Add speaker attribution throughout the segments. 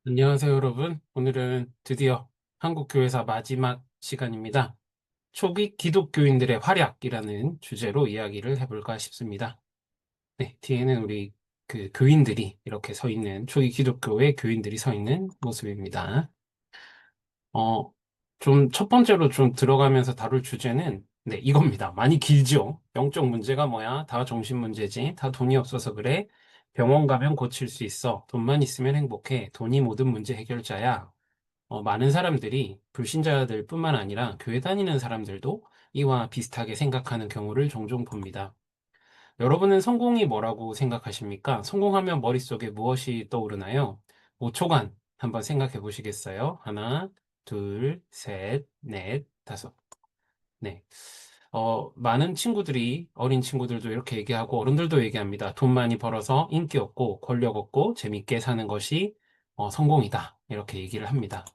Speaker 1: 안녕하세요, 여러분. 오늘은 드디어 한국교회사 마지막 시간입니다. 초기 기독교인들의 활약이라는 주제로 이야기를 해볼까 싶습니다. 네, 뒤에는 우리 그 교인들이 이렇게 서 있는, 초기 기독교의 교인들이 서 있는 모습입니다. 어, 좀 첫 번째로 좀 들어가면서 다룰 주제는 네, 이겁니다. 많이 길죠? 영적 문제가 뭐야? 다 정신 문제지. 다 돈이 없어서 그래. 병원 가면 고칠 수 있어. 돈만 있으면 행복해. 돈이 모든 문제 해결자야. 많은 사람들이 불신자들 뿐만 아니라 교회 다니는 사람들도 이와 비슷하게 생각하는 경우를 종종 봅니다. 여러분은 성공이 뭐라고 생각하십니까? 성공하면 머릿속에 무엇이 떠오르나요? 5초간 한번 생각해 보시겠어요? 하나, 둘, 셋, 넷, 다섯. 네. 많은 친구들이, 어린 친구들도 이렇게 얘기하고 어른들도 얘기합니다. 돈 많이 벌어서 인기 없고 권력 없고 재밌게 사는 것이 성공이다. 이렇게 얘기를 합니다.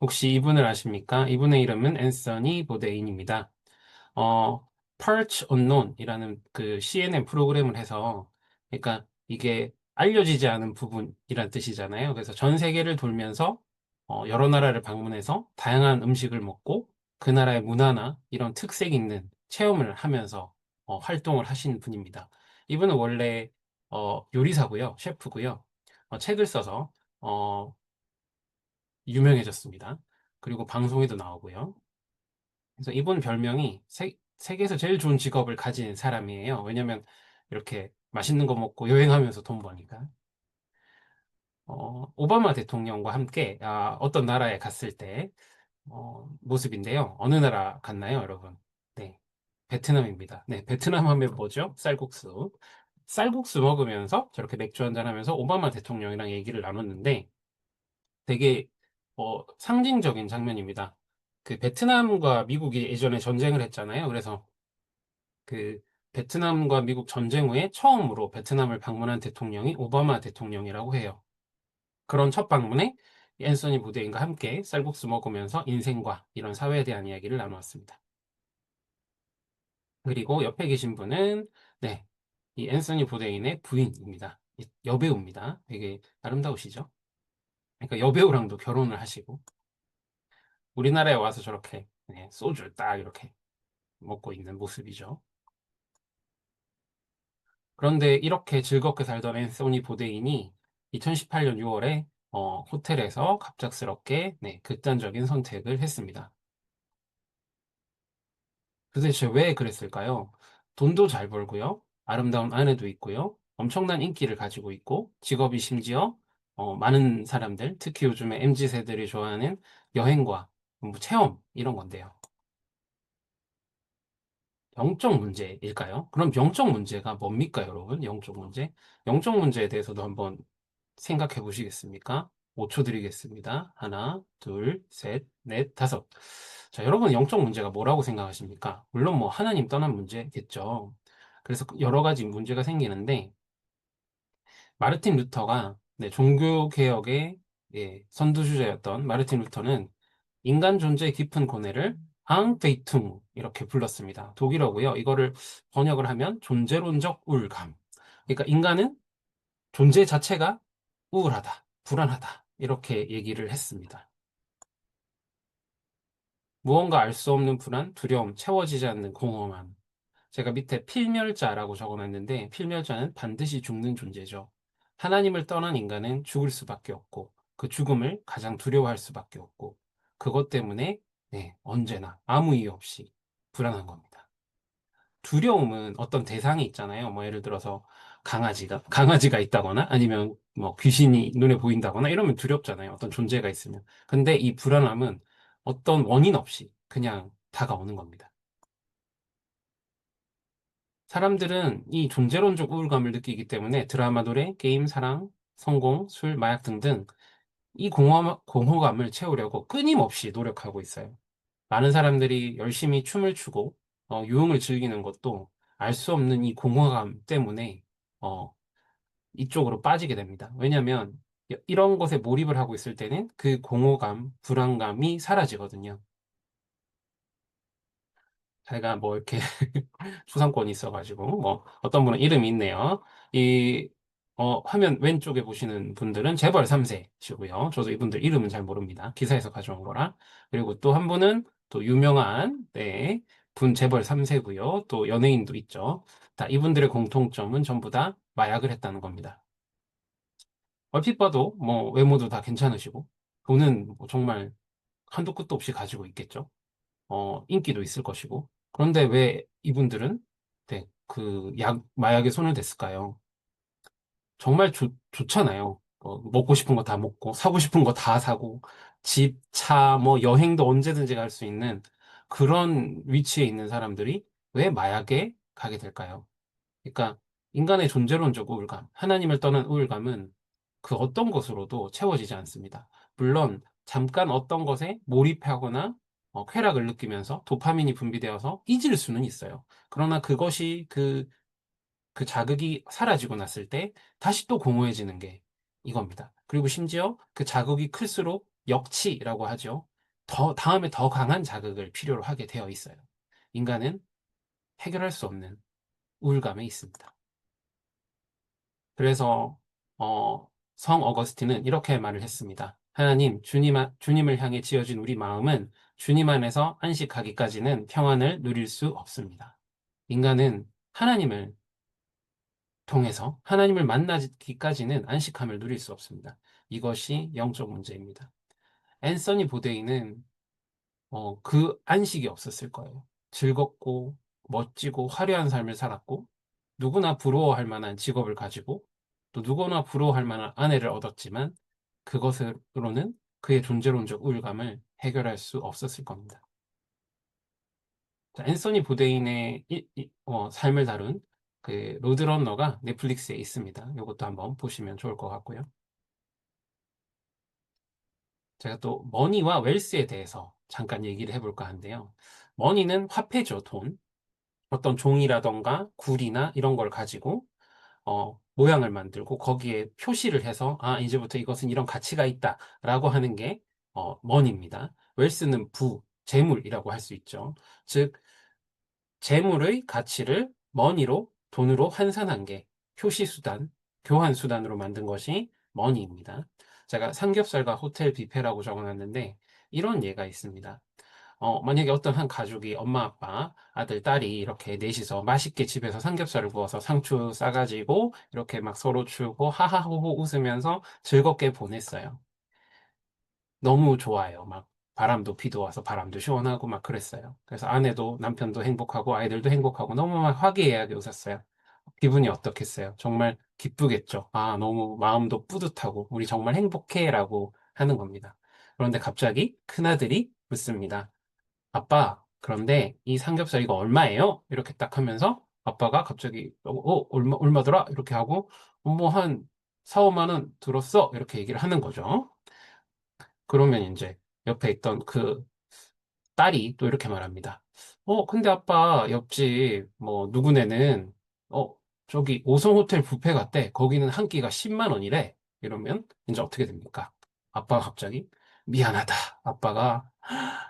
Speaker 1: 혹시 이분을 아십니까? 이분의 이름은 앤서니 보데인입니다. 어, Parts Unknown이라는 그 CNN 프로그램을 해서, 그러니까 이게 알려지지 않은 부분이란 뜻이잖아요. 그래서 전 세계를 돌면서 여러 나라를 방문해서 다양한 음식을 먹고 그 나라의 문화나 이런 특색 있는 체험을 하면서 활동을 하신 분입니다. 이분은 원래 요리사고요, 셰프고요. 책을 써서 어, 유명해졌습니다. 그리고 방송에도 나오고요. 그래서 이분 별명이 세계에서 제일 좋은 직업을 가진 사람이에요. 왜냐면 이렇게 맛있는 거 먹고 여행하면서 돈 버니까. 오바마 대통령과 함께 어떤 나라에 갔을 때 모습인데요. 어느 나라 갔나요, 여러분? 네, 베트남입니다. 네, 베트남 하면 뭐죠? 쌀국수. 쌀국수 먹으면서 저렇게 맥주 한잔 하면서 오바마 대통령이랑 얘기를 나눴는데 되게 상징적인 장면입니다. 그 베트남과 미국이 예전에 전쟁을 했잖아요. 그래서 그 베트남과 미국 전쟁 후에 처음으로 베트남을 방문한 대통령이 오바마 대통령이라고 해요. 그런 첫 방문에 앤서니 보데인과 함께 쌀국수 먹으면서 인생과 이런 사회에 대한 이야기를 나누었습니다. 그리고 옆에 계신 분은 네, 이 앤서니 보데인의 부인입니다. 여배우입니다. 되게 아름다우시죠? 그러니까 여배우랑도 결혼을 하시고 우리나라에 와서 저렇게 네, 소주 딱 이렇게 먹고 있는 모습이죠. 그런데 이렇게 즐겁게 살던 앤소니 보데인이 2018년 6월에 호텔에서 갑작스럽게 네, 극단적인 선택을 했습니다. 도대체 왜 그랬을까요? 돈도 잘 벌고요. 아름다운 아내도 있고요. 엄청난 인기를 가지고 있고 직업이 심지어 많은 사람들, 특히 요즘에 MZ 세대들이 좋아하는 여행과 뭐 체험 이런 건데요. 영적 문제일까요? 그럼 영적 문제가 뭡니까, 여러분? 영적 문제? 영적 문제에 대해서도 한번 생각해 보시겠습니까? 5초 드리겠습니다. 하나, 둘, 셋, 넷, 다섯. 자, 여러분 영적 문제가 뭐라고 생각하십니까? 물론 뭐 하나님 떠난 문제겠죠. 그래서 여러 가지 문제가 생기는데 마르틴 루터가 네, 종교개혁의 예, 선두주자였던 마르틴 루터는 인간 존재의 깊은 고뇌를 앙페이퉁 이렇게 불렀습니다. 독일어고요. 이거를 번역을 하면 존재론적 우울감. 그러니까 인간은 존재 자체가 우울하다, 불안하다 이렇게 얘기를 했습니다. 무언가 알 수 없는 불안, 두려움, 채워지지 않는 공허함. 제가 밑에 필멸자라고 적어놨는데 필멸자는 반드시 죽는 존재죠. 하나님을 떠난 인간은 죽을 수밖에 없고 그 죽음을 가장 두려워할 수밖에 없고 그것 때문에 네, 언제나 아무 이유 없이 불안한 겁니다. 두려움은 어떤 대상이 있잖아요. 뭐 예를 들어서 강아지가 있다거나 아니면 뭐 귀신이 눈에 보인다거나 이러면 두렵잖아요. 어떤 존재가 있으면. 근데 이 불안함은 어떤 원인 없이 그냥 다가오는 겁니다. 사람들은 이 존재론적 우울감을 느끼기 때문에 드라마, 노래, 게임, 사랑, 성공, 술, 마약 등등 이 공허감을 채우려고 끊임없이 노력하고 있어요. 많은 사람들이 열심히 춤을 추고 유흥을 즐기는 것도 알 수 없는 이 공허감 때문에 어, 이쪽으로 빠지게 됩니다. 왜냐하면 이런 것에 몰입을 하고 있을 때는 그 공허감, 불안감이 사라지거든요. 제가 뭐 이렇게 초상권이 있어가지고 뭐 어떤 분은 이름이 있네요. 이 화면 왼쪽에 보시는 분들은 재벌 3세시고요. 저도 이분들 이름은 잘 모릅니다. 기사에서 가져온 거라. 그리고 또 한 분은 또 유명한, 네, 분 재벌 3세고요. 또 연예인도 있죠. 다 이분들의 공통점은 전부 다 마약을 했다는 겁니다. 얼핏 봐도 뭐 외모도 다 괜찮으시고, 돈은 뭐 정말 한도 끝도 없이 가지고 있겠죠. 인기도 있을 것이고. 그런데 왜 이분들은, 네, 마약에 손을 댔을까요? 정말 좋잖아요. 먹고 싶은 거 다 먹고, 사고 싶은 거 다 사고, 집, 차, 뭐 여행도 언제든지 갈 수 있는 그런 위치에 있는 사람들이 왜 마약에 가게 될까요? 그러니까 인간의 존재론적 우울감, 하나님을 떠난 우울감은 그 어떤 것으로도 채워지지 않습니다. 물론 잠깐 어떤 것에 몰입하거나 쾌락을 느끼면서 도파민이 분비되어서 잊을 수는 있어요. 그러나 그것이 그 자극이 사라지고 났을 때 다시 또 공허해지는 게 이겁니다. 그리고 심지어 그 자극이 클수록 역치라고 하죠. 다음에 더 강한 자극을 필요로 하게 되어 있어요. 인간은 해결할 수 없는 우울감에 있습니다. 그래서 성 어거스틴은 이렇게 말을 했습니다. 하나님, 주님을 향해 지어진 우리 마음은 주님 안에서 안식하기까지는 평안을 누릴 수 없습니다. 인간은 하나님을 통해서 하나님을 만나기까지는 안식함을 누릴 수 없습니다. 이것이 영적 문제입니다. 앤서니 보데이는 그 안식이 없었을 거예요. 즐겁고 멋지고 화려한 삶을 살았고 누구나 부러워할 만한 직업을 가지고 또 누구나 부러워할 만한 아내를 얻었지만 그것으로는 그의 존재론적 우울감을 해결할 수 없었을 겁니다. 자, 앤서니 보데인의 삶을 다룬 그 로드런너가 넷플릭스에 있습니다. 이것도 한번 보시면 좋을 것 같고요. 제가 또 머니와 웰스에 대해서 잠깐 얘기를 해볼까 하는데요. 머니는 화폐죠, 돈. 어떤 종이라던가 굴이나 이런 걸 가지고 모양을 만들고 거기에 표시를 해서 이제부터 이것은 이런 가치가 있다라고 하는 게 머니입니다. 웰스는 재물이라고 할 수 있죠. 즉 재물의 가치를 머니로 돈으로 환산한 게 표시 수단, 교환 수단으로 만든 것이 머니입니다. 제가 삼겹살과 호텔 뷔페라고 적어놨는데 이런 예가 있습니다. 만약에 어떤 한 가족이 엄마, 아빠, 아들, 딸이 이렇게 넷이서 맛있게 집에서 삼겹살을 구워서 상추 싸가지고 이렇게 막 서로 주고 하하호호 웃으면서 즐겁게 보냈어요. 너무 좋아요. 막 바람도 비도 와서 바람도 시원하고 막 그랬어요. 그래서 아내도 남편도 행복하고 아이들도 행복하고 너무 막 화기애애하게 웃었어요. 기분이 어떻겠어요? 정말 기쁘겠죠. 너무 마음도 뿌듯하고 우리 정말 행복해라고 하는 겁니다. 그런데 갑자기 큰아들이 묻습니다. 아빠, 그런데 이 삼겹살 이거 얼마예요? 이렇게 딱 하면서 아빠가 갑자기 얼마더라? 이렇게 하고 뭐 한 4, 5만 원 들었어? 이렇게 얘기를 하는 거죠. 그러면 이제 옆에 있던 그 딸이 또 이렇게 말합니다. 근데 아빠 옆집 뭐 누구네는 어 저기 5성 호텔 뷔페 갔대. 거기는 한 끼가 10만 원이래. 이러면 이제 어떻게 됩니까? 아빠가 갑자기 미안하다. 아빠가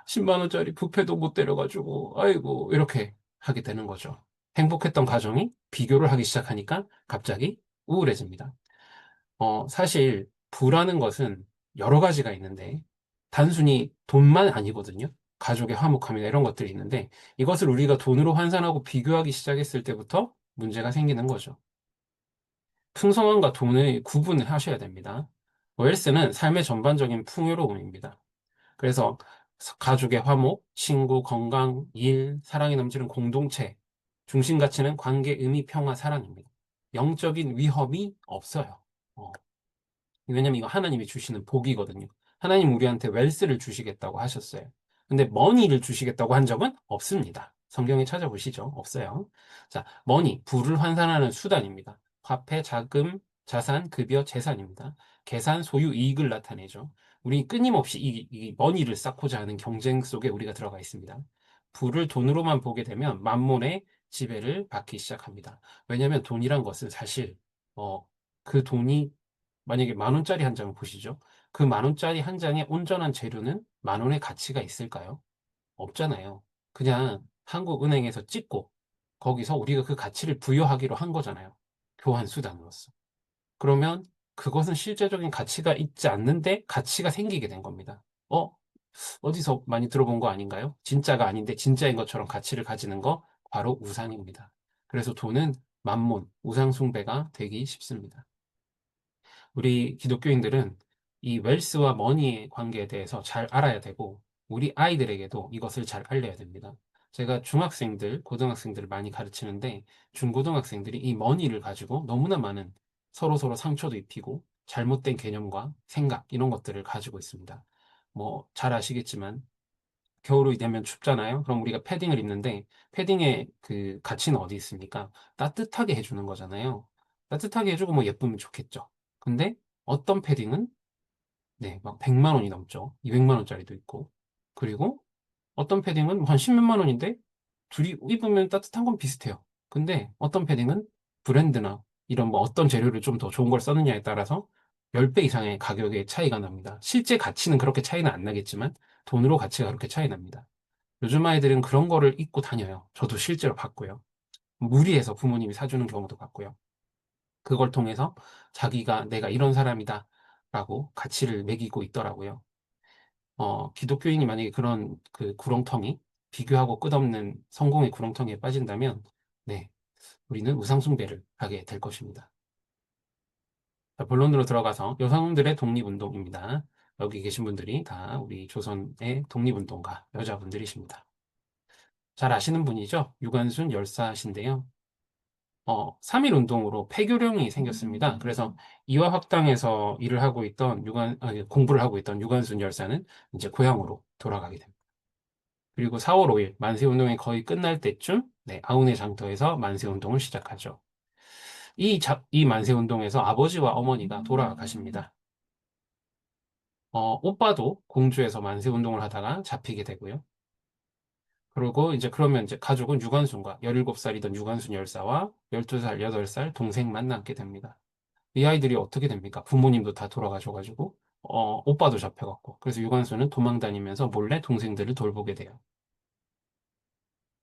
Speaker 1: 10만 원짜리 뷔페도 못 데려가지고 아이고 이렇게 하게 되는 거죠. 행복했던 가정이 비교를 하기 시작하니까 갑자기 우울해집니다. 사실 부라는 것은 여러 가지가 있는데 단순히 돈만 아니거든요. 가족의 화목함이나 이런 것들이 있는데 이것을 우리가 돈으로 환산하고 비교하기 시작했을 때부터 문제가 생기는 거죠. 풍성함과 돈의 구분을 하셔야 됩니다. 웰스는 삶의 전반적인 풍요로움입니다. 그래서 가족의 화목, 친구, 건강, 일, 사랑이 넘치는 공동체, 중심 가치는 관계, 의미, 평화, 사랑입니다. 영적인 위협이 없어요. 어, 왜냐면 이거 하나님이 주시는 복이거든요. 하나님 우리한테 웰스를 주시겠다고 하셨어요. 근데 머니를 주시겠다고 한 적은 없습니다. 성경에 찾아보시죠. 없어요. 자, 머니, 부를 환산하는 수단입니다. 화폐, 자금, 자산, 급여, 재산입니다. 계산, 소유, 이익을 나타내죠. 우리 끊임없이 이 머니를 쌓고자 하는 경쟁 속에 우리가 들어가 있습니다. 부를 돈으로만 보게 되면 만몬의 지배를 받기 시작합니다. 왜냐하면 돈이란 것은 사실 그 돈이 만약에 만 원짜리 한 장을 보시죠. 그 만 원짜리 한 장의 온전한 재료는 만 원의 가치가 있을까요? 없잖아요. 그냥 한국은행에서 찍고 거기서 우리가 그 가치를 부여하기로 한 거잖아요. 교환 수단으로서. 그러면 그것은 실제적인 가치가 있지 않는데 가치가 생기게 된 겁니다. 어디서 많이 들어본 거 아닌가요? 진짜가 아닌데 진짜인 것처럼 가치를 가지는 거 바로 우상입니다. 그래서 돈은 만몬, 우상숭배가 되기 쉽습니다. 우리 기독교인들은 이 웰스와 머니의 관계에 대해서 잘 알아야 되고 우리 아이들에게도 이것을 잘 알려야 됩니다. 제가 중학생들, 고등학생들을 많이 가르치는데 중고등학생들이 이 머니를 가지고 너무나 많은 서로서로 상처도 입히고 잘못된 개념과 생각 이런 것들을 가지고 있습니다. 뭐 잘 아시겠지만 겨울이 되면 춥잖아요. 그럼 우리가 패딩을 입는데 패딩의 그 가치는 어디 있습니까? 따뜻하게 해주는 거잖아요. 따뜻하게 해주고 뭐 예쁘면 좋겠죠. 근데 어떤 패딩은 네, 막 100만 원이 넘죠. 200만 원짜리도 있고. 그리고 어떤 패딩은 한 10몇만 원인데 둘이 입으면 따뜻한 건 비슷해요. 근데 어떤 패딩은 브랜드나 이런 뭐 어떤 재료를 좀 더 좋은 걸 썼느냐에 따라서 10배 이상의 가격의 차이가 납니다. 실제 가치는 그렇게 차이는 안 나겠지만 돈으로 가치가 그렇게 차이 납니다. 요즘 아이들은 그런 거를 입고 다녀요. 저도 실제로 봤고요. 무리해서 부모님이 사주는 경우도 봤고요. 그걸 통해서 자기가 내가 이런 사람이다 라고 가치를 매기고 있더라고요. 기독교인이 만약에 그런 그 구렁텅이, 비교하고 끝없는 성공의 구렁텅이에 빠진다면, 네, 우리는 우상숭배를 하게 될 것입니다. 자, 본론으로 들어가서 여성들의 독립운동입니다. 여기 계신 분들이 다 우리 조선의 독립운동가 여자분들이십니다. 잘 아시는 분이죠? 유관순 열사신데요. 3.1 운동으로 폐교령이 생겼습니다. 그래서 이화학당에서 일을 하고 있던 공부를 하고 있던 유관순 열사는 이제 고향으로 돌아가게 됩니다. 그리고 4월 5일 만세운동이 거의 끝날 때쯤 네, 아우네 장터에서 만세운동을 시작하죠. 이 만세운동에서 아버지와 어머니가 돌아가십니다. 오빠도 공주에서 만세운동을 하다가 잡히게 되고요. 그리고 이제 그러면 이제 가족은 유관순과 17살이던 유관순 열사와 12살, 8살 동생만 남게 됩니다. 이 아이들이 어떻게 됩니까? 부모님도 다 돌아가셔가지고, 오빠도 잡혀갔고. 그래서 유관순은 도망 다니면서 몰래 동생들을 돌보게 돼요.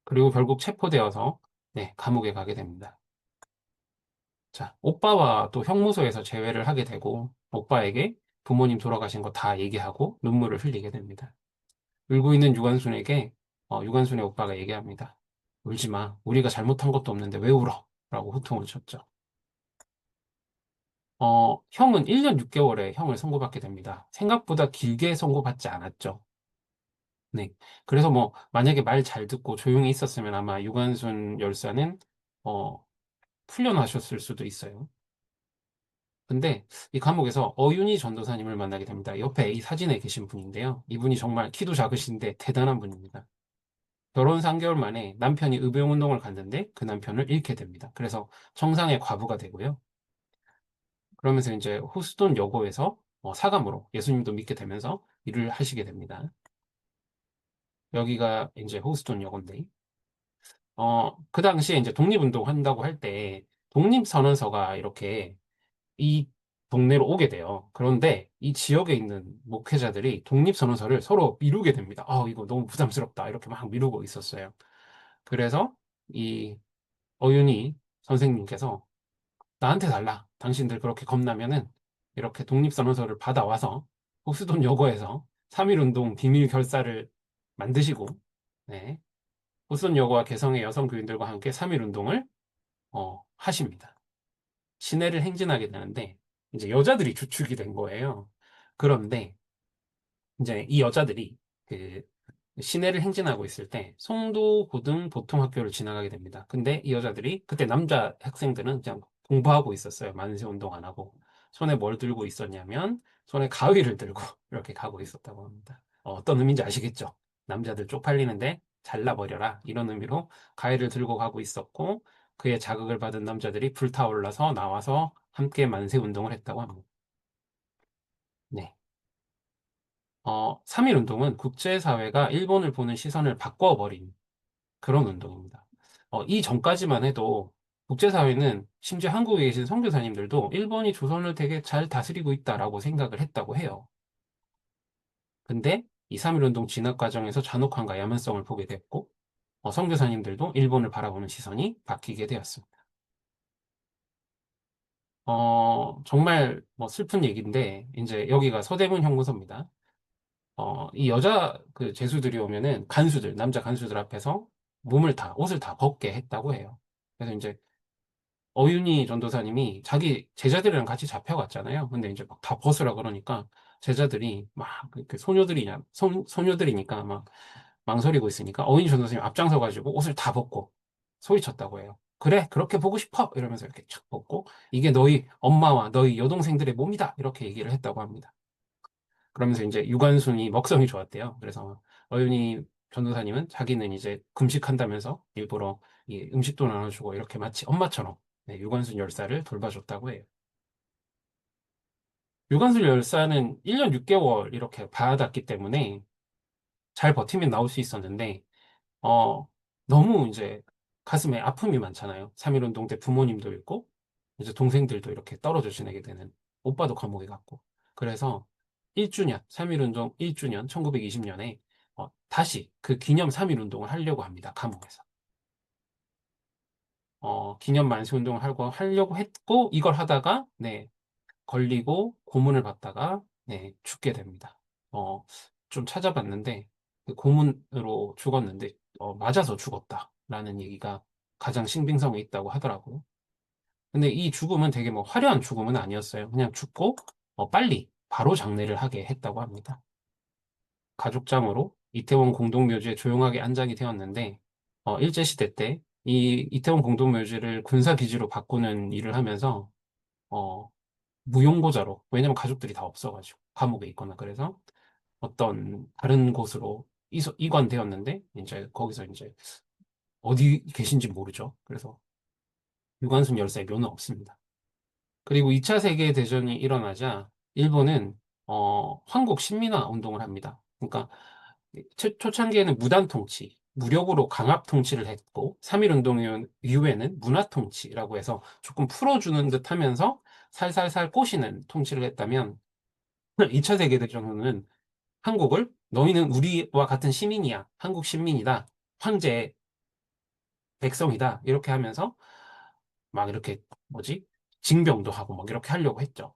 Speaker 1: 그리고 결국 체포되어서, 네, 감옥에 가게 됩니다. 자, 오빠와 또 형무소에서 재회를 하게 되고, 오빠에게 부모님 돌아가신 거 다 얘기하고 눈물을 흘리게 됩니다. 울고 있는 유관순에게, 유관순의 오빠가 얘기합니다. 울지 마. 우리가 잘못한 것도 없는데 왜 울어? 라고 호통을 쳤죠. 형은 1년 6개월에 형을 선고받게 됩니다. 생각보다 길게 선고받지 않았죠. 네. 그래서 뭐, 만약에 말 잘 듣고 조용히 있었으면 아마 유관순 열사는, 어, 풀려나셨을 수도 있어요. 근데 이 감옥에서 어윤희 전도사님을 만나게 됩니다. 옆에 이 사진에 계신 분인데요. 이분이 정말 키도 작으신데 대단한 분입니다. 결혼 3개월 만에 남편이 의병운동을 갔는데 그 남편을 잃게 됩니다. 그래서 청상의 과부가 되고요. 그러면서 이제 호스돈 여고에서 사감으로 예수님도 믿게 되면서 일을 하시게 됩니다. 여기가 이제 호스돈 여고인데, 그 당시에 이제 독립운동 한다고 할 때 독립선언서가 이렇게 이 동네로 오게 돼요. 그런데 이 지역에 있는 목회자들이 독립선언서를 서로 미루게 됩니다. 이거 너무 부담스럽다. 이렇게 막 미루고 있었어요. 그래서 이 어윤희 선생님께서 나한테 달라. 당신들 그렇게 겁나면은 이렇게 독립선언서를 받아와서 호수돈 여고에서 3.1운동 비밀 결사를 만드시고, 네. 호수돈 여고와 개성의 여성 교인들과 함께 3.1운동을, 하십니다. 시내를 행진하게 되는데, 이제 여자들이 주축이 된 거예요. 그런데, 이제 이 여자들이 그 시내를 행진하고 있을 때 송도 고등 보통학교를 지나가게 됩니다. 근데 이 여자들이 그때 남자 학생들은 그냥 공부하고 있었어요. 만세 운동 안 하고 손에 뭘 들고 있었냐면 손에 가위를 들고 이렇게 가고 있었다고 합니다. 어떤 의미인지 아시겠죠? 남자들 쪽팔리는데 잘라버려라 이런 의미로 가위를 들고 가고 있었고 그의 자극을 받은 남자들이 불타올라서 나와서 함께 만세 운동을 했다고 합니다. 네. 3.1 운동은 국제사회가 일본을 보는 시선을 바꿔버린 그런 운동입니다. 이 전까지만 해도 국제사회는 심지어 한국에 계신 선교사님들도 일본이 조선을 되게 잘 다스리고 있다라고 생각을 했다고 해요. 근데 이 3.1 운동 진압 과정에서 잔혹함과 야만성을 보게 됐고, 선교사님들도 일본을 바라보는 시선이 바뀌게 되었습니다. 정말 뭐 슬픈 얘기인데, 이제 여기가 서대문 형무소입니다. 이 여자 그 죄수들이 오면은 간수들, 남자 간수들 앞에서 옷을 다 벗게 했다고 해요. 그래서 이제 어윤희 전도사님이 자기 제자들이랑 같이 잡혀갔잖아요. 근데 이제 막 다 벗으라 그러니까 제자들이 막 그 소녀들이니까 막 망설이고 있으니까 어윤희 전도사님이 앞장서 가지고 옷을 다 벗고 소리쳤다고 해요. 그래, 그렇게 보고 싶어! 이러면서 이렇게 착 벗고 이게 너희 엄마와 너희 여동생들의 몸이다! 이렇게 얘기를 했다고 합니다. 그러면서 이제 유관순이 먹성이 좋았대요. 그래서 어윤희 전도사님은 자기는 이제 금식한다면서 일부러 이 음식도 나눠주고 이렇게 마치 엄마처럼 네, 유관순 열사를 돌봐줬다고 해요. 유관순 열사는 1년 6개월 이렇게 받았기 때문에 잘 버티면 나올 수 있었는데, 어, 너무 이제 가슴에 아픔이 많잖아요. 3.1운동 때 부모님도 있고, 이제 동생들도 이렇게 떨어져 지내게 되는, 오빠도 감옥에 갔고. 그래서 1주년, 3.1운동 1주년, 1920년에 다시 그 기념 3.1운동을 하려고 합니다. 감옥에서. 기념 만세운동을 하려고 했고, 이걸 하다가, 네, 걸리고 고문을 받다가 네, 죽게 됩니다. 어, 좀 찾아봤는데 그 고문으로 죽었는데 맞아서 죽었다라는 얘기가 가장 신빙성이 있다고 하더라고요. 근데 이 죽음은 되게 뭐 화려한 죽음은 아니었어요. 그냥 죽고 빨리 바로 장례를 하게 했다고 합니다. 가족장으로 이태원 공동묘지에 조용하게 안장이 되었는데 일제시대 때 이 이태원 공동묘지를 군사기지로 바꾸는 일을 하면서 어, 무용고자로, 왜냐면 가족들이 다 없어가지고, 감옥에 있거나 그래서 어떤 다른 곳으로 이관되었는데, 이제 거기서 이제 어디 계신지 모르죠. 그래서 유관순 열사의 묘는 없습니다. 그리고 2차 세계대전이 일어나자 일본은 황국 신민화 운동을 합니다. 그러니까 초창기에는 무단 통치, 무력으로 강압 통치를 했고 3.1운동 이후에는 문화 통치라고 해서 조금 풀어주는 듯 하면서 살살살 꼬시는 통치를 했다면 2차 세계대전은 한국을 너희는 우리와 같은 시민이야. 한국 시민이다. 황제의 백성이다. 이렇게 하면서 막 이렇게 뭐지? 징병도 하고 막 이렇게 하려고 했죠.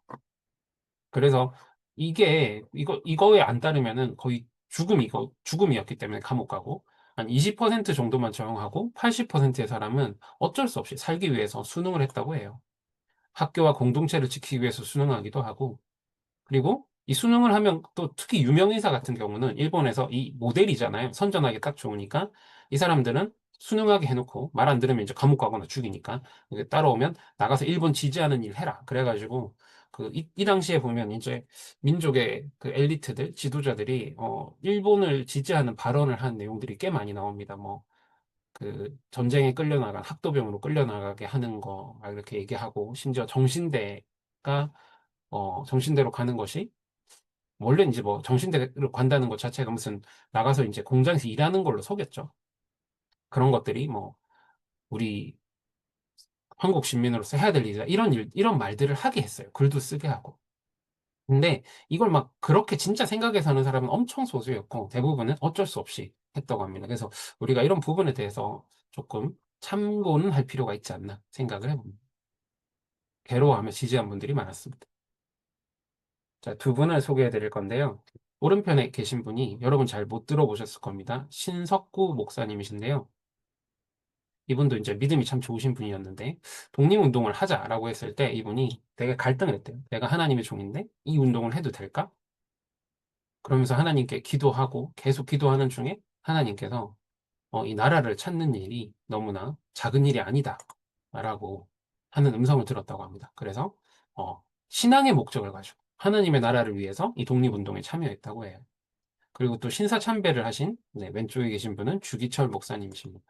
Speaker 1: 그래서 이거에 안 따르면은 거의 죽음이었기 때문에 감옥 가고 한 20% 정도만 적용하고 80%의 사람은 어쩔 수 없이 살기 위해서 수능을 했다고 해요. 학교와 공동체를 지키기 위해서 수능하기도 하고 그리고 이 수능을 하면 또 특히 유명인사 같은 경우는 일본에서 이 모델이잖아요. 선전하기 딱 좋으니까 이 사람들은 수능하게 해놓고 말 안 들으면 이제 감옥 가거나 죽이니까 이게 따라오면 나가서 일본 지지하는 일 해라. 그래가지고 이 당시에 보면 이제 민족의 그 엘리트들, 지도자들이 일본을 지지하는 발언을 한 내용들이 꽤 많이 나옵니다. 뭐 그 전쟁에 끌려나간 학도병으로 끌려나가게 하는 거 막 이렇게 얘기하고 심지어 정신대로 가는 것이 원래 이제 뭐 정신대로 간다는 것 자체가 무슨 나가서 이제 공장에서 일하는 걸로 속였죠. 그런 것들이 뭐 우리 한국 시민으로서 해야 될 일이다. 이런 말들을 하게 했어요. 글도 쓰게 하고. 근데 이걸 막 그렇게 진짜 생각해서 하는 사람은 엄청 소수였고 대부분은 어쩔 수 없이 했다고 합니다. 그래서 우리가 이런 부분에 대해서 조금 참고는 할 필요가 있지 않나 생각을 해봅니다. 괴로워하며 지지한 분들이 많았습니다. 자, 두 분을 소개해 드릴 건데요. 오른편에 계신 분이 여러분 잘 못 들어보셨을 겁니다. 신석구 목사님이신데요. 이분도 이제 믿음이 참 좋으신 분이었는데, 독립운동을 하자라고 했을 때 이분이 되게 갈등을 했대요. 내가 하나님의 종인데 이 운동을 해도 될까? 그러면서 하나님께 기도하고 계속 기도하는 중에 하나님께서 이 나라를 찾는 일이 너무나 작은 일이 아니다. 라고 하는 음성을 들었다고 합니다. 그래서 신앙의 목적을 가지고 하나님의 나라를 위해서 이 독립운동에 참여했다고 해요. 그리고 또 신사참배를 하신 네, 왼쪽에 계신 분은 주기철 목사님이십니다.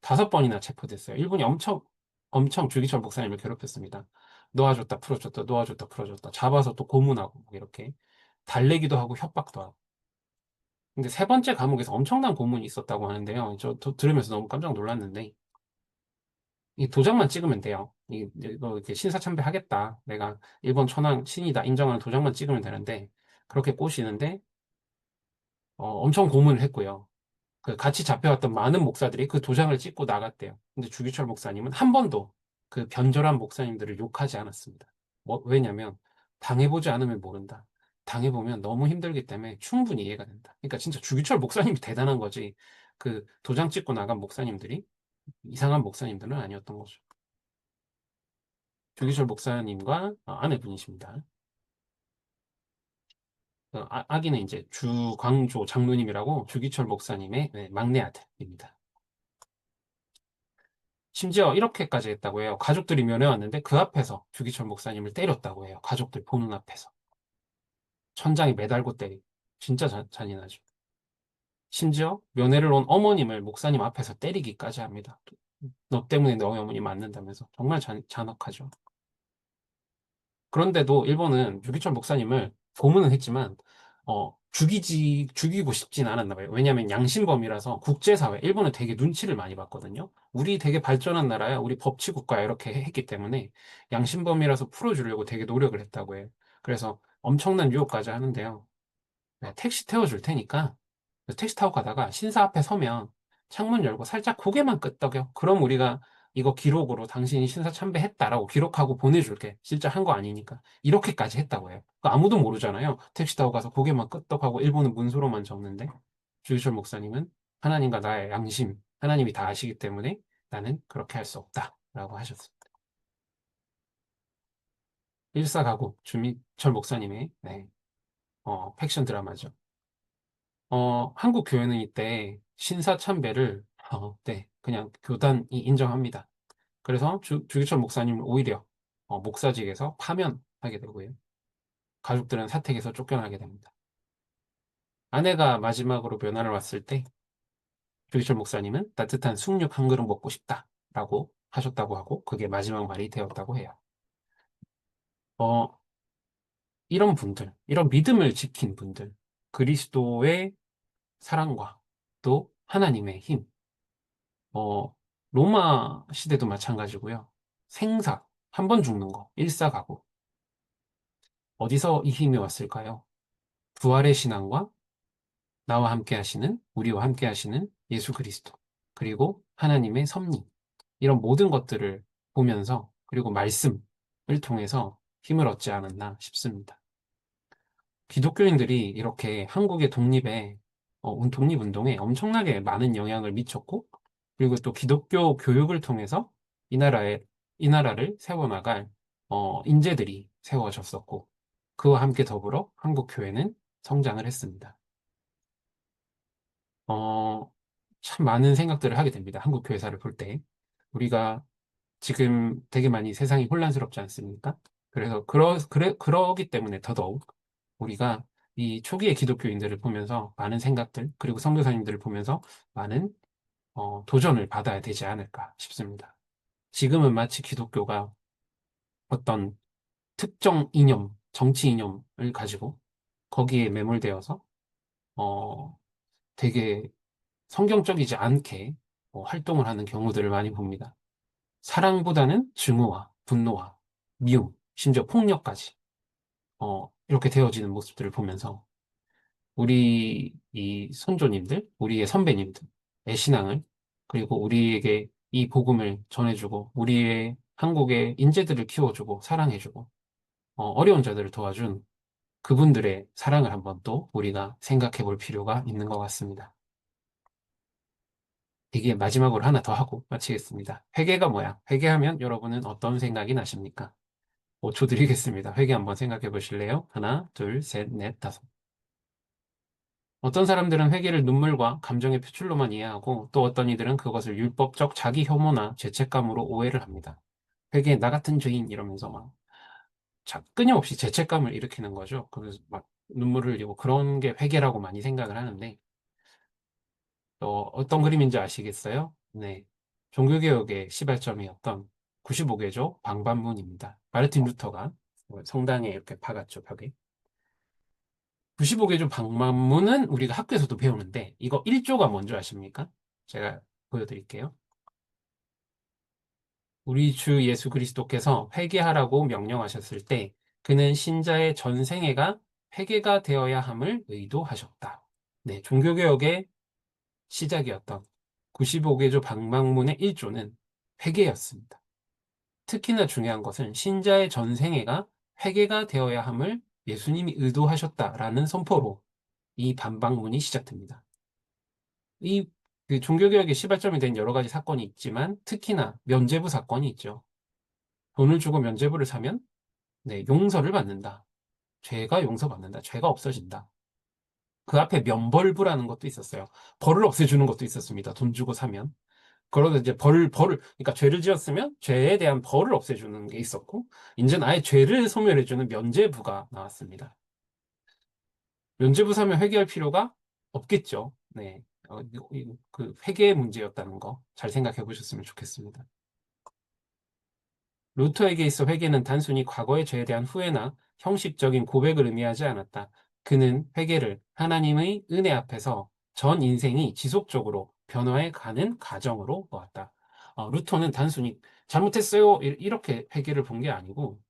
Speaker 1: 5번이나 체포됐어요. 일본이 엄청 주기철 목사님을 괴롭혔습니다. 놓아줬다 풀어줬다 놓아줬다 풀어줬다 잡아서 또 고문하고 뭐 이렇게 달래기도 하고 협박도 하고. 근데 세 번째 감옥에서 엄청난 고문이 있었다고 하는데요. 들으면서 너무 깜짝 놀랐는데 이 도장만 찍으면 돼요. 이거 이렇게 신사참배 하겠다. 내가 일본 천황 신이다 인정하는 도장만 찍으면 되는데 그렇게 꼬시는데 엄청 고문을 했고요. 그 같이 잡혀왔던 많은 목사들이 그 도장을 찍고 나갔대요. 근데 주기철 목사님은 한 번도 그 변절한 목사님들을 욕하지 않았습니다. 왜냐면 당해보지 않으면 모른다. 당해보면 너무 힘들기 때문에 충분히 이해가 된다. 그러니까 진짜 주기철 목사님이 대단한 거지. 그 도장 찍고 나간 목사님들이 이상한 목사님들은 아니었던 거죠. 주기철 목사님과 아내분이십니다. 아기는 이제 주광조 장로님이라고 주기철 목사님의 막내 아들입니다. 심지어 이렇게까지 했다고 해요. 가족들이 면회왔는데 그 앞에서 주기철 목사님을 때렸다고 해요. 가족들 보는 앞에서. 천장에 매달고 때리고. 진짜 잔인하죠. 심지어 면회를 온 어머님을 목사님 앞에서 때리기까지 합니다. 너 때문에 너희 어머니 맞는다면서. 정말 잔혹하죠. 그런데도 일본은 유기철 목사님을 고문은 했지만 죽이고 싶진 않았나 봐요. 왜냐하면 양심범이라서 국제사회, 일본은 되게 눈치를 많이 봤거든요. 우리 되게 발전한 나라야, 우리 법치국가야 이렇게 했기 때문에 양심범이라서 풀어주려고 되게 노력을 했다고 해요. 그래서 엄청난 유혹까지 하는데요. 네, 택시 태워줄 테니까 택시 타고 가다가 신사 앞에 서면 창문 열고 살짝 고개만 끄덕여. 그럼 우리가 이거 기록으로 당신이 신사 참배했다라고 기록하고 보내줄게. 진짜 한 거 아니니까. 이렇게까지 했다고 해요. 아무도 모르잖아요. 택시 타고 가서 고개만 끄덕하고 일본은 문서로만 적는데 주기철 목사님은 하나님과 나의 양심, 하나님이 다 아시기 때문에 나는 그렇게 할 수 없다라고 하셨습니다. 일사가구 주미철 목사님의 팩션 드라마죠. 한국 교회는 이때 신사 참배를 네, 그냥 교단이 인정합니다. 그래서 주기철 목사님을 오히려 목사직에서 파면하게 되고요. 가족들은 사택에서 쫓겨나게 됩니다. 아내가 마지막으로 면회를 왔을 때 주기철 목사님은 따뜻한 숭늉 한 그릇 먹고 싶다라고 하셨다고 하고 그게 마지막 말이 되었다고 해요. 어, 이런 분들, 이런 믿음을 지킨 분들, 그리스도의 사랑과 또 하나님의 힘, 어, 로마 시대도 마찬가지고요. 생사, 한 번 죽는 거, 일사가고. 어디서 이 힘이 왔을까요? 부활의 신앙과 나와 함께 하시는, 우리와 함께 하시는 예수 그리스도, 그리고 하나님의 섭리, 이런 모든 것들을 보면서, 그리고 말씀을 통해서 힘을 얻지 않았나 싶습니다. 기독교인들이 이렇게 한국의 독립운동에 엄청나게 많은 영향을 미쳤고, 그리고 또 기독교 교육을 통해서 이 나라를 세워나갈, 인재들이 세워졌었고, 그와 함께 더불어 한국 교회는 성장을 했습니다. 어, 참 많은 생각들을 하게 됩니다. 한국 교회사를 볼 때. 우리가 지금 되게 많이 세상이 혼란스럽지 않습니까? 그래서 그러기 때문에 더더욱 우리가 이 초기의 기독교인들을 보면서 많은 생각들, 그리고 선교사님들을 보면서 많은 도전을 받아야 되지 않을까 싶습니다. 지금은 마치 기독교가 어떤 특정 이념, 정치 이념을 가지고 거기에 매몰되어서 어, 되게 성경적이지 않게 활동을 하는 경우들을 많이 봅니다. 사랑보다는 증오와 분노와 미움, 심지어 폭력까지 이렇게 되어지는 모습들을 보면서 우리 이 선조님들, 우리의 선배님들의 신앙을 그리고 우리에게 이 복음을 전해주고 우리의 한국의 인재들을 키워주고 사랑해주고 어려운 자들을 도와준 그분들의 사랑을 한번 또 우리가 생각해 볼 필요가 있는 것 같습니다. 이게 마지막으로 하나 더 하고 마치겠습니다. 회개가 뭐야? 회개하면 여러분은 어떤 생각이 나십니까? 5초 드리겠습니다. 회개 한번 생각해 보실래요? 하나, 둘, 셋, 넷, 다섯. 어떤 사람들은 회개를 눈물과 감정의 표출로만 이해하고 또 어떤 이들은 그것을 율법적 자기 혐오나 죄책감으로 오해를 합니다. 회개 나 같은 죄인 이러면서 막 끊임없이 죄책감을 일으키는 거죠. 그래서 막 눈물을 흘리고 그런 게 회개라고 많이 생각을 하는데 어떤 그림인지 아시겠어요? 네. 종교개혁의 시발점이었던 95개조 방반문입니다. 마르틴 루터가 성당에 이렇게 박았죠, 벽에. 95개조 방반문은 우리가 학교에서도 배우는데 이거 1조가 뭔지 아십니까? 제가 보여드릴게요. 우리 주 예수 그리스도께서 회개하라고 명령하셨을 때 그는 신자의 전생애가 회개가 되어야 함을 의도하셨다. 네, 종교개혁의 시작이었던 95개조 방방문의 1조는 회개였습니다. 특히나 중요한 것은 신자의 전생애가 회개가 되어야 함을 예수님이 의도하셨다라는 선포로 이 반박문이 시작됩니다. 이 그 종교개혁의 시발점이 된 여러 가지 사건이 있지만 특히나 면죄부 사건이 있죠. 돈을 주고 면죄부를 사면 네, 용서를 받는다. 죄가 용서받는다. 죄가 없어진다. 그 앞에 면벌부라는 것도 있었어요. 벌을 없애주는 것도 있었습니다. 돈 주고 사면. 그러다 이제 그러니까 죄를 지었으면 죄에 대한 벌을 없애주는 게 있었고, 이제는 아예 죄를 소멸해주는 면죄부가 나왔습니다. 면죄부 사면 회개할 필요가 없겠죠. 네. 그 회개의 문제였다는 거 잘 생각해 보셨으면 좋겠습니다. 루터에게 있어 회개는 단순히 과거의 죄에 대한 후회나 형식적인 고백을 의미하지 않았다. 그는 회개를 하나님의 은혜 앞에서 전 인생이 지속적으로 변화해 가는 과정으로 보았다. 루터는 단순히 잘못했어요 이렇게 회개를 본 게 아니고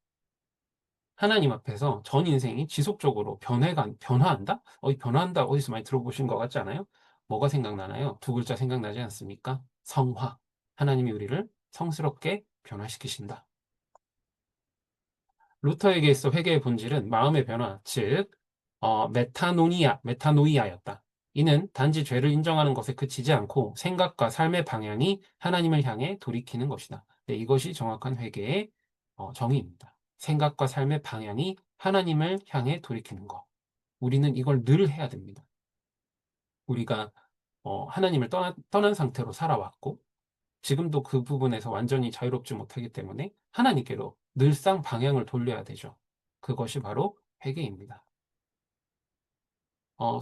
Speaker 1: 하나님 앞에서 전 인생이 지속적으로 변화한다? 이 변화한다 어디서 많이 들어보신 것 같지 않아요? 뭐가 생각나나요? 두 글자 생각나지 않습니까? 성화. 하나님이 우리를 성스럽게 변화시키신다. 루터에게 있어 회개의 본질은 마음의 변화, 즉, 메타노이아였다. 이는 단지 죄를 인정하는 것에 그치지 않고 생각과 삶의 방향이 하나님을 향해 돌이키는 것이다. 네, 이것이 정확한 회개의 정의입니다. 생각과 삶의 방향이 하나님을 향해 돌이키는 것. 우리는 이걸 늘 해야 됩니다. 우리가 하나님을 떠난 상태로 살아왔고, 지금도 그 부분에서 완전히 자유롭지 못하기 때문에 하나님께로 늘상 방향을 돌려야 되죠. 그것이 바로 회개입니다.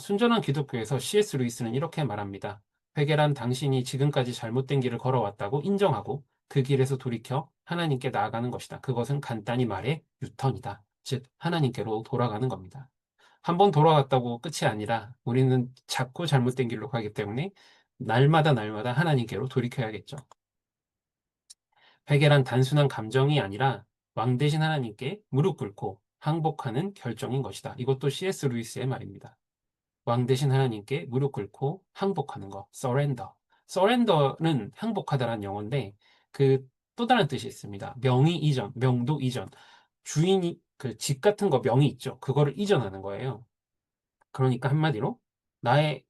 Speaker 1: 순전한 기독교에서 C.S. 루이스는 이렇게 말합니다. 회개란 당신이 지금까지 잘못된 길을 걸어왔다고 인정하고 그 길에서 돌이켜 하나님께 나아가는 것이다. 그것은 간단히 말해 유턴이다. 즉, 하나님께로 돌아가는 겁니다. 한번 돌아갔다고 끝이 아니라 우리는 자꾸 잘못된 길로 가기 때문에 날마다 하나님께로 돌이켜야겠죠. 회개란 단순한 감정이 아니라 왕 대신 하나님께 무릎 꿇고 항복하는 결정인 것이다. 이것도 C.S. 루이스의 말입니다. 왕 대신 하나님께 무릎 꿇고 항복하는 것, surrender. surrender는 항복하다라는 영어인데 그 또 다른 뜻이 있습니다. 명의 이전, 명도 이전. 주인이 그 집 같은 거 명의 있죠. 그거를 이전하는 거예요. 그러니까 한마디로 나의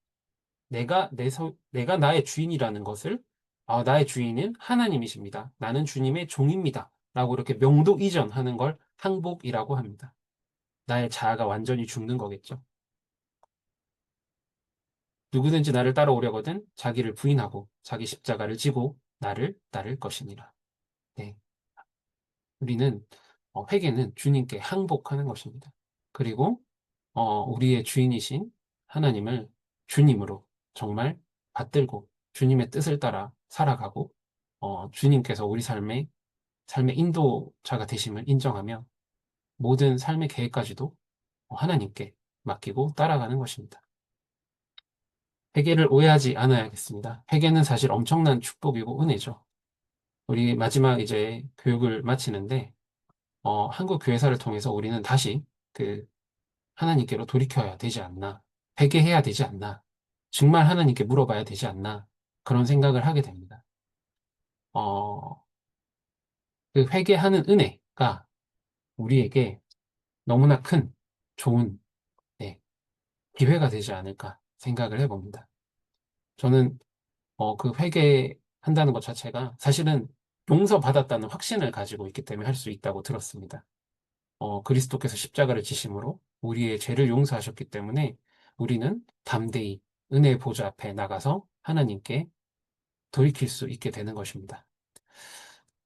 Speaker 1: 내가 나의 주인이라는 것을 나의 주인은 하나님이십니다. 나는 주님의 종입니다. 라고 이렇게 명도 이전하는 걸 항복이라고 합니다. 나의 자아가 완전히 죽는 거겠죠. 누구든지 나를 따라오려거든 자기를 부인하고 자기 십자가를 지고 나를 따를 것이니라. 네. 우리는 회개는 주님께 항복하는 것입니다. 그리고 우리의 주인이신 하나님을 주님으로 정말 받들고 주님의 뜻을 따라 살아가고 주님께서 우리 삶의 인도자가 되심을 인정하며 모든 삶의 계획까지도 하나님께 맡기고 따라가는 것입니다. 회개를 오해하지 않아야겠습니다. 회개는 사실 엄청난 축복이고 은혜죠. 우리 마지막 이제 교육을 마치는데 한국 교회사를 통해서 우리는 다시 그 하나님께로 돌이켜야 되지 않나, 회개해야 되지 않나, 정말 하나님께 물어봐야 되지 않나, 그런 생각을 하게 됩니다. 어, 그 회개하는 은혜가 우리에게 너무나 큰 좋은 네, 기회가 되지 않을까 생각을 해봅니다. 저는 그 회개한다는 것 자체가 사실은 용서받았다는 확신을 가지고 있기 때문에 할 수 있다고 들었습니다. 그리스도께서 십자가를 지심으로 우리의 죄를 용서하셨기 때문에 우리는 담대히 은혜의 보좌 앞에 나가서 하나님께 돌이킬 수 있게 되는 것입니다.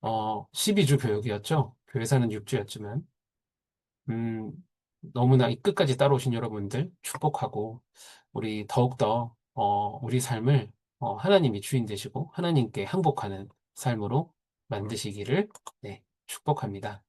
Speaker 1: 12주 교육이었죠. 교회사는 6주였지만, 음, 너무나 이 끝까지 따라오신 여러분들 축복하고, 우리 더욱더, 우리 삶을, 하나님이 주인 되시고, 하나님께 항복하는 삶으로 만드시기를, 네, 축복합니다.